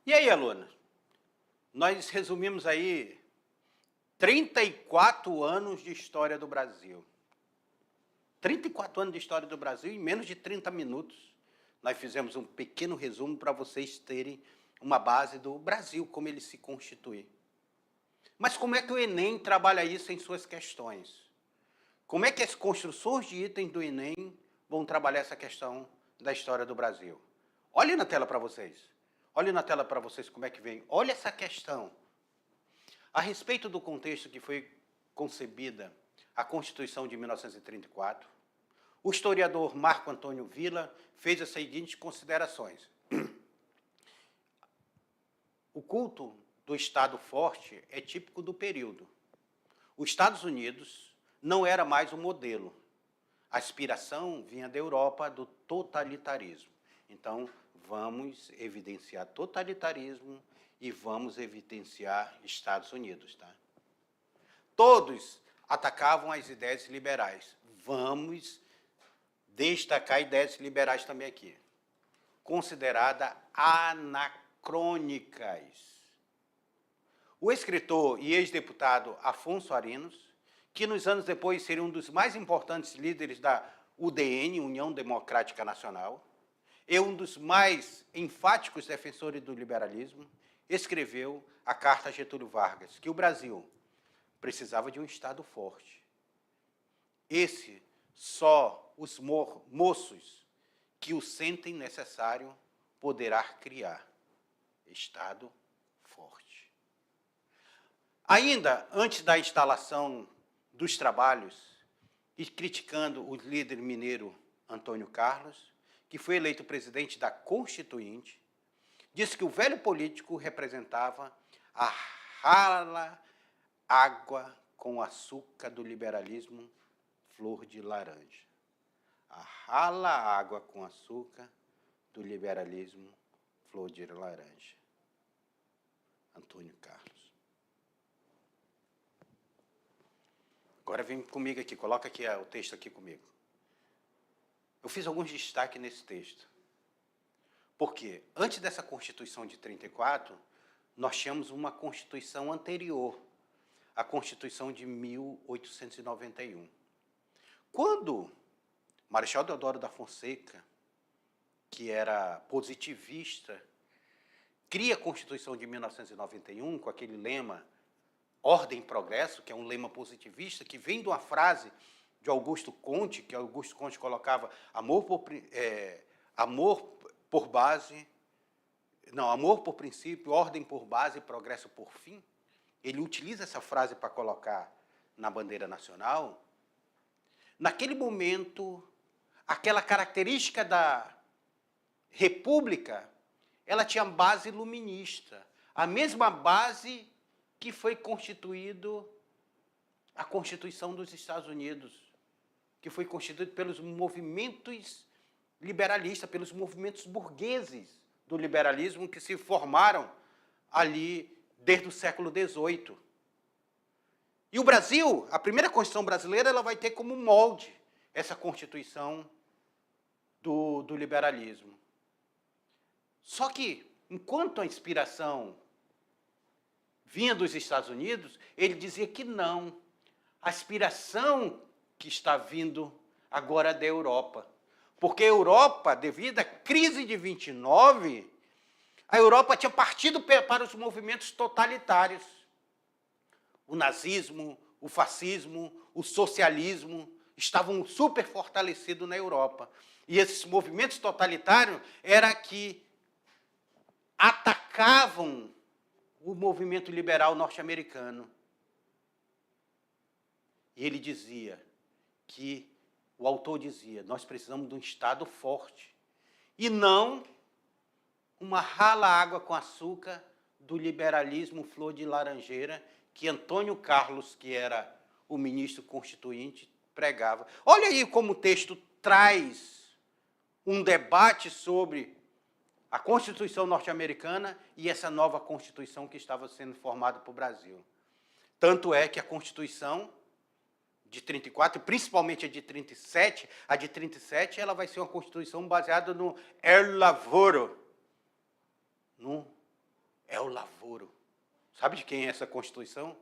E aí, aluna? Nós resumimos aí 34 anos de história do Brasil. 34 anos de história do Brasil em menos de 30 minutos. Nós fizemos um pequeno resumo para vocês terem uma base do Brasil, como ele se constitui. Mas como é que o Enem trabalha isso em suas questões? Como é que as construções de itens do Enem vão trabalhar essa questão da história do Brasil? Olhe na tela para vocês. Olhe na tela para vocês como é que vem. Olha essa questão. A respeito do contexto que foi concebida a Constituição de 1934, o historiador Marco Antônio Villa fez as seguintes considerações. O culto do Estado forte é típico do período. Os Estados Unidos não era mais o modelo. A aspiração vinha da Europa do totalitarismo. Então, vamos evidenciar totalitarismo e vamos evidenciar Estados Unidos. Tá? Todos atacavam as ideias liberais. Vamos destacar ideias liberais também aqui. Consideradas anacrônicas. O escritor e ex-deputado Afonso Arinos, que nos anos depois seria um dos mais importantes líderes da UDN, União Democrática Nacional, e um dos mais enfáticos defensores do liberalismo, escreveu a Carta a Getúlio Vargas, que o Brasil precisava de um Estado forte. Esse só os moços que o sentem necessário poderá criar. Estado forte. Ainda antes da instalação dos trabalhos, e criticando o líder mineiro Antônio Carlos, que foi eleito presidente da Constituinte, disse que o velho político representava a rala água com açúcar do liberalismo flor de laranja. A rala água com açúcar do liberalismo flor de laranja. Antônio Carlos. Agora vem comigo aqui, coloca aqui o texto aqui comigo. Eu fiz alguns destaques nesse texto. Porque antes dessa Constituição de 34, nós tínhamos uma Constituição anterior, a Constituição de 1891. Quando Marechal Deodoro da Fonseca, que era positivista, cria a Constituição de 1991 com aquele lema Ordem e Progresso, que é um lema positivista, que vem de uma frase de Augusto Conte, que Augusto Conte colocava amor por princípio, ordem por base e progresso por fim. Ele utiliza essa frase para colocar na bandeira nacional. Naquele momento, aquela característica da república, ela tinha base iluminista, a mesma base que foi constituído a Constituição dos Estados Unidos, que foi constituída pelos movimentos liberalistas, pelos movimentos burgueses do liberalismo que se formaram ali desde o século XVIII. E o Brasil, a primeira Constituição brasileira, ela vai ter como molde essa Constituição do liberalismo. Só que, enquanto a inspiração vinha dos Estados Unidos, ele dizia que não. A aspiração que está vindo agora é da Europa. Porque a Europa, devido à crise de 29, a Europa tinha partido para os movimentos totalitários. O nazismo, o fascismo, o socialismo estavam super fortalecidos na Europa. E esses movimentos totalitários eram que atacavam o movimento liberal norte-americano. E ele dizia que, o autor dizia, nós precisamos de um Estado forte e não uma rala água com açúcar do liberalismo flor de laranjeira que Antônio Carlos, que era o ministro constituinte, pregava. Olha aí como o texto traz um debate sobre a Constituição norte-americana e essa nova Constituição que estava sendo formada para o Brasil. Tanto é que a Constituição de 34, principalmente a de 37, ela vai ser uma Constituição baseada no El Lavoro, no é o lavoro. Sabe de quem é essa Constituição?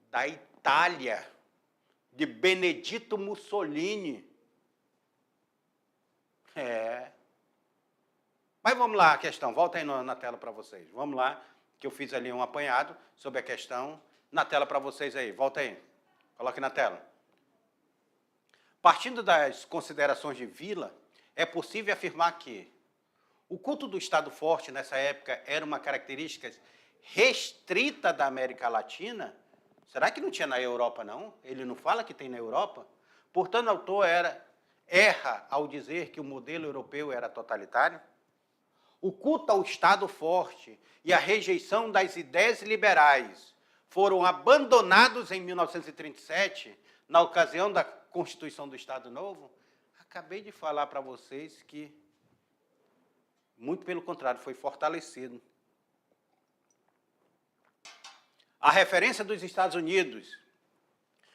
Da Itália, de Benedito Mussolini. Mas vamos lá a questão, volta aí na tela para vocês. Vamos lá, que eu fiz ali um apanhado sobre a questão. Na tela para vocês aí, volta aí. Coloque na tela. Partindo das considerações de Villa, é possível afirmar que o culto do Estado forte nessa época era uma característica restrita da América Latina. Será que não tinha na Europa, não? Ele não fala que tem na Europa? Portanto, o autor erra ao dizer que o modelo europeu era totalitário? O culto ao Estado forte e a rejeição das ideias liberais foram abandonados em 1937, na ocasião da Constituição do Estado Novo? Acabei de falar para vocês que, muito pelo contrário, foi fortalecido. A referência dos Estados Unidos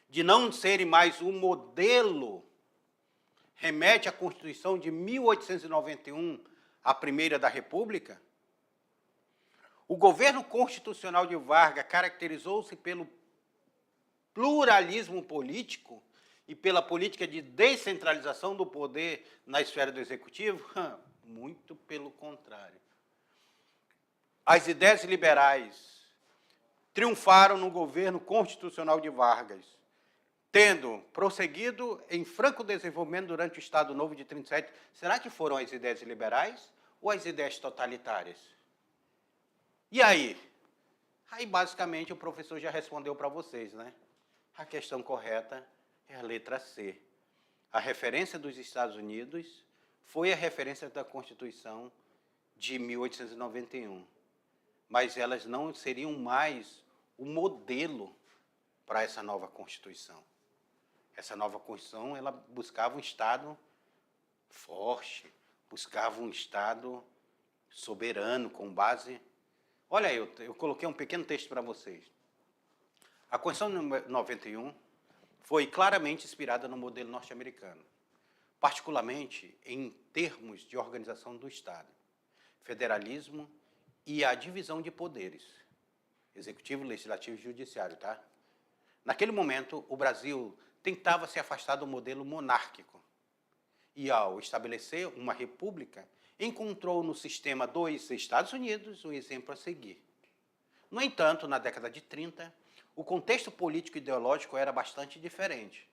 de não serem mais um modelo remete à Constituição de 1891, a primeira da República. O governo constitucional de Vargas caracterizou-se pelo pluralismo político e pela política de descentralização do poder na esfera do executivo? Muito pelo contrário. As ideias liberais triunfaram no governo constitucional de Vargas, tendo prosseguido em franco desenvolvimento durante o Estado Novo de 37. Será que foram as ideias liberais ou as ideias totalitárias? E aí? Aí, basicamente, o professor já respondeu para vocês, né? A questão correta é a letra C. A referência dos Estados Unidos foi a referência da Constituição de 1891. Mas elas não seriam mais o modelo para essa nova Constituição. Essa nova Constituição, ela buscava um Estado forte, buscava um Estado soberano, com base... Olha aí, eu coloquei um pequeno texto para vocês. A Constituição de 91 foi claramente inspirada no modelo norte-americano, particularmente em termos de organização do Estado, federalismo e a divisão de poderes, executivo, legislativo e judiciário, tá? Naquele momento, o Brasil tentava se afastar do modelo monárquico e, ao estabelecer uma república, encontrou no sistema dos Estados Unidos um exemplo a seguir. No entanto, na década de 30, o contexto político e ideológico era bastante diferente.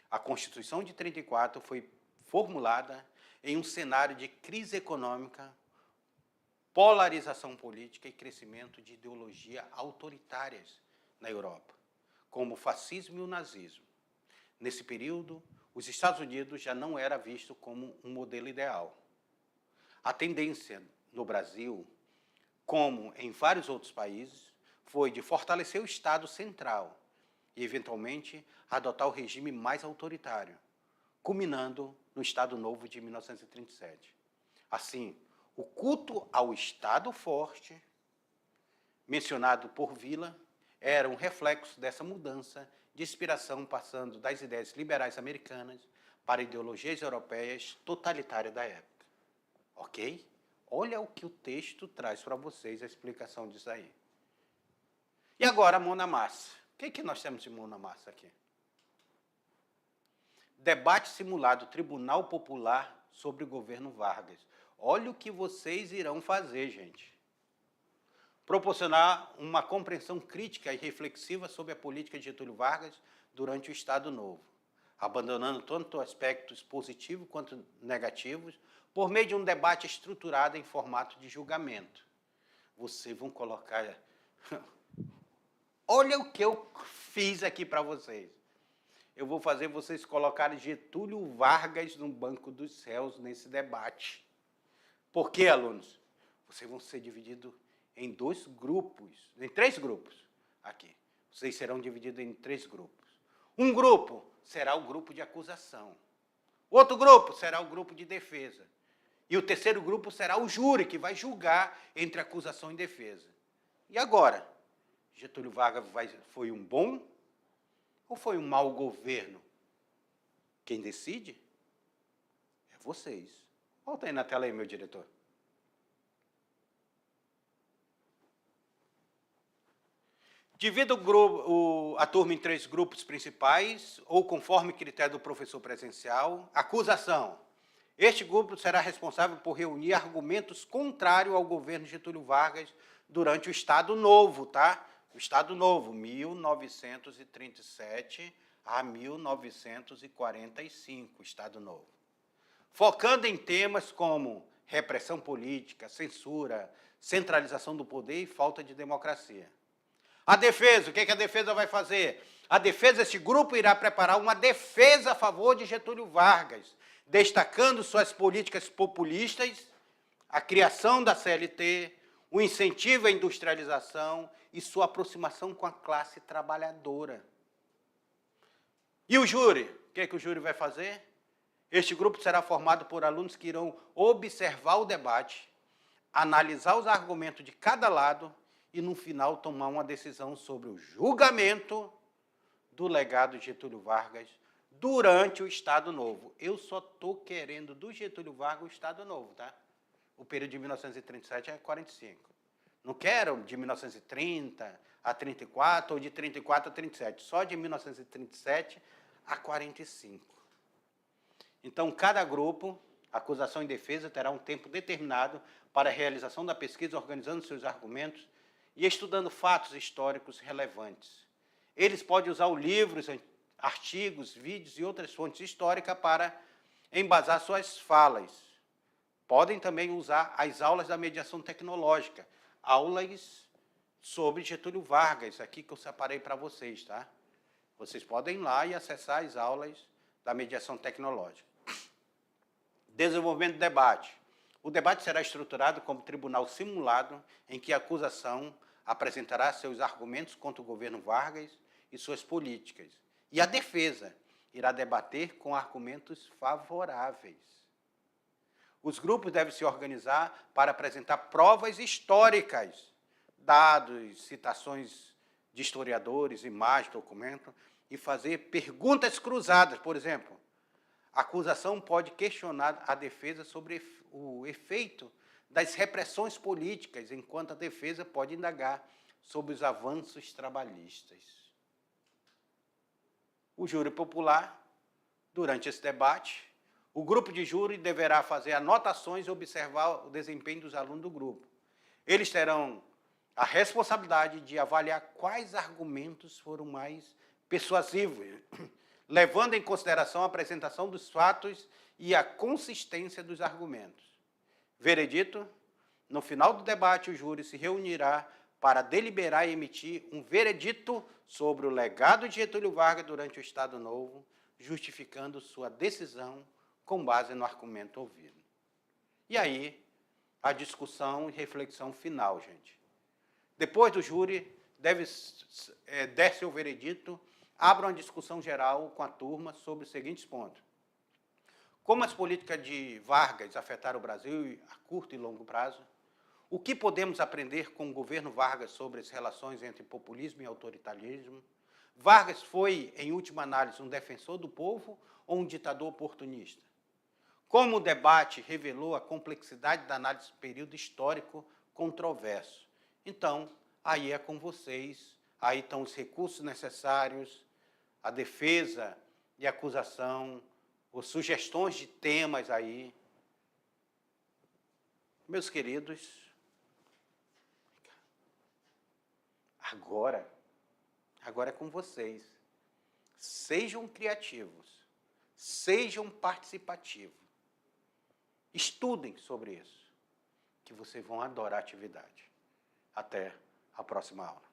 A Constituição de 34 foi formulada em um cenário de crise econômica, polarização política e crescimento de ideologias autoritárias na Europa, como o fascismo e o nazismo. Nesse período, os Estados Unidos já não era visto como um modelo ideal. A tendência no Brasil, como em vários outros países, foi de fortalecer o Estado central e, eventualmente, adotar o regime mais autoritário, culminando no Estado Novo de 1937. Assim, o culto ao Estado forte, mencionado por Villa, era um reflexo dessa mudança de inspiração, passando das ideias liberais americanas para ideologias europeias totalitárias da época. Ok? Olha o que o texto traz para vocês, a explicação disso aí. E agora, a mão na massa. O que nós temos de mão na massa aqui? Debate simulado, Tribunal Popular sobre o governo Vargas. Olha o que vocês irão fazer, gente. Proporcionar uma compreensão crítica e reflexiva sobre a política de Getúlio Vargas durante o Estado Novo, abandonando tanto aspectos positivos quanto negativos, por meio de um debate estruturado em formato de julgamento. Vocês vão colocar... Olha o que eu fiz aqui para vocês. Eu vou fazer vocês colocarem Getúlio Vargas no banco dos céus nesse debate. Por quê, alunos? Vocês vão ser divididos em três grupos aqui. Vocês serão divididos em 3 grupos. Um grupo será o grupo de acusação. Outro grupo será o grupo de defesa. E o terceiro grupo será o júri, que vai julgar entre acusação e defesa. E agora? Getúlio Vargas foi um bom ou foi um mau governo? Quem decide é vocês. Volta aí na tela aí, meu diretor. Divida a turma em 3 grupos principais, ou conforme critério do professor presencial. Acusação. Este grupo será responsável por reunir argumentos contrários ao governo Getúlio Vargas durante o Estado Novo, tá? O Estado Novo, 1937 a 1945, Estado Novo. Focando em temas como repressão política, censura, centralização do poder e falta de democracia. A defesa, o que a defesa vai fazer? A defesa, esse grupo irá preparar uma defesa a favor de Getúlio Vargas, destacando suas políticas populistas, a criação da CLT, o incentivo à industrialização e sua aproximação com a classe trabalhadora. E o júri? O que o júri vai fazer? Este grupo será formado por alunos que irão observar o debate, analisar os argumentos de cada lado e, no final, tomar uma decisão sobre o julgamento do legado de Getúlio Vargas durante o Estado Novo. Eu só estou querendo do Getúlio Vargas o Estado Novo, tá? O período de 1937 a 45. Não quero de 1930 a 34 ou de 34 a 37, só de 1937 a 45. Então, cada grupo, acusação e defesa, terá um tempo determinado para a realização da pesquisa, organizando seus argumentos e estudando fatos históricos relevantes. Eles podem usar livros, artigos, vídeos e outras fontes históricas para embasar suas falas. Podem também usar as aulas da mediação tecnológica, aulas sobre Getúlio Vargas, aqui que eu separei para vocês, tá? Vocês podem ir lá e acessar as aulas da mediação tecnológica. Desenvolvimento do debate. O debate será estruturado como tribunal simulado, em que a acusação apresentará seus argumentos contra o governo Vargas e suas políticas. E a defesa irá debater com argumentos favoráveis. Os grupos devem se organizar para apresentar provas históricas, dados, citações de historiadores, imagens, documentos, e fazer perguntas cruzadas. Por exemplo, a acusação pode questionar a defesa sobre o efeito das repressões políticas, enquanto a defesa pode indagar sobre os avanços trabalhistas. O júri popular, durante esse debate, o grupo de júri deverá fazer anotações e observar o desempenho dos alunos do grupo. Eles terão a responsabilidade de avaliar quais argumentos foram mais persuasivos, levando em consideração a apresentação dos fatos e a consistência dos argumentos. Veredito: no final do debate, o júri se reunirá para deliberar e emitir um veredito sobre o legado de Getúlio Vargas durante o Estado Novo, justificando sua decisão com base no argumento ouvido. E aí, a discussão e reflexão final, gente. Depois do júri, der seu veredito, abra uma discussão geral com a turma sobre os seguintes pontos. Como as políticas de Vargas afetaram o Brasil a curto e longo prazo? O que podemos aprender com o governo Vargas sobre as relações entre populismo e autoritarismo? Vargas foi, em última análise, um defensor do povo ou um ditador oportunista? Como o debate revelou a complexidade da análise do período histórico controverso? Então, aí é com vocês, aí estão os recursos necessários, a defesa e a acusação, ou sugestões de temas aí. Meus queridos, agora é com vocês. Sejam criativos, sejam participativos. Estudem sobre isso, que vocês vão adorar a atividade. Até a próxima aula.